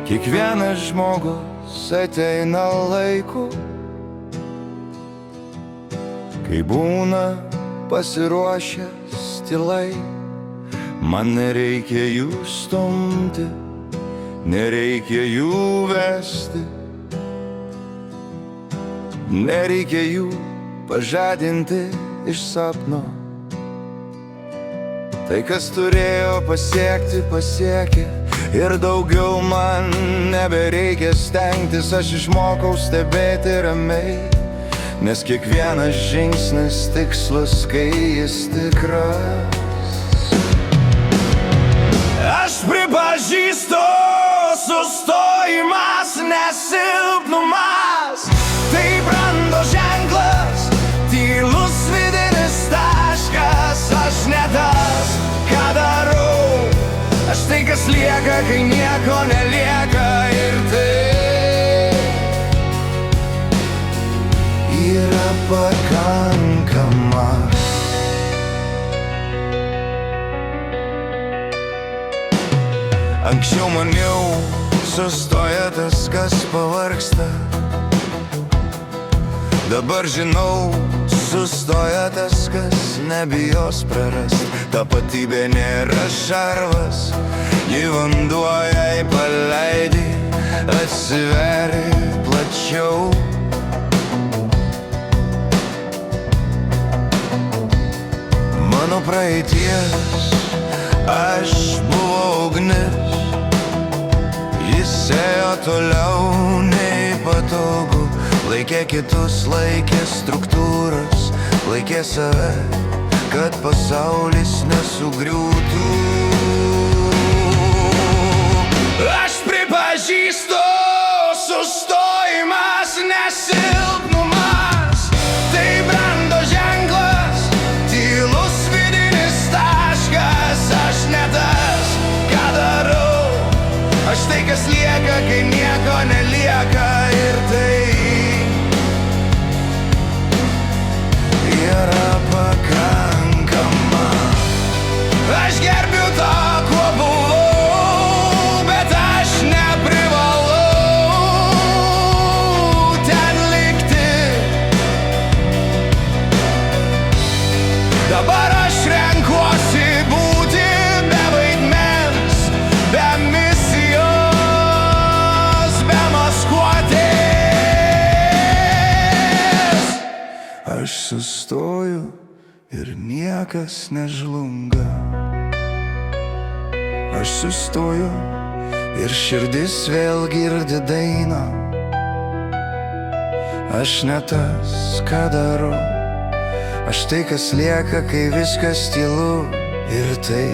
Kiekvienas žmogus ateina laiku, kai būna pasiruošęs tylai. Man nereikia jų stumti, nereikia jų vesti, nereikia jų pažadinti iš sapno. Tai, kas turėjo pasiekti, pasiekė, ir daugiau man nebereikia stengtis. Aš išmokau stebėti ramiai, nes kiekvienas žingsnis tikslas, kai jis tikras. Aš pripažįstu, sustojimas nesilpnumas, tai brandos ženklas, tylus vidinis taškas. Aš ne tas, ką darau, aš tai, kas lieka, kai nieko nelieka. Ir tai yra pakankama. Anksčiau maniau, sustoja tas, kas pavargsta. Dabar žinau, sustoja tas, kas nebijos prarast. Tapatybė nėra šarvas, ji vanduo, jei paleidi, atsiveri plačiau. Mano praeities aš buvau ugnis, jis ėjo toliau nei patogu. Laikė kitus, laikė struktūras, laikė save, kad pasaulis nesugriūtų. Aš pripažįstu, sustojimas nesilpnumas, tai brandos ženklas, tylus vidinis taškas. Aš ne tas, ką darau, aš tai, kas lieka, kai nieko nelieka. Ir tai yra pakankama. Aš gerbiu tą, kuo buvau, bet aš neprivalau ten likti. Dabar aš renkuosi būti be vaidmens, be misijos, be maskuotės. Aš sustoju ir niekas nežlunga. Aš sustoju ir širdis vėl girdi dainą. Aš ne tas, ką darau, aš tai, kas lieka, kai viskas tylu. Ir tai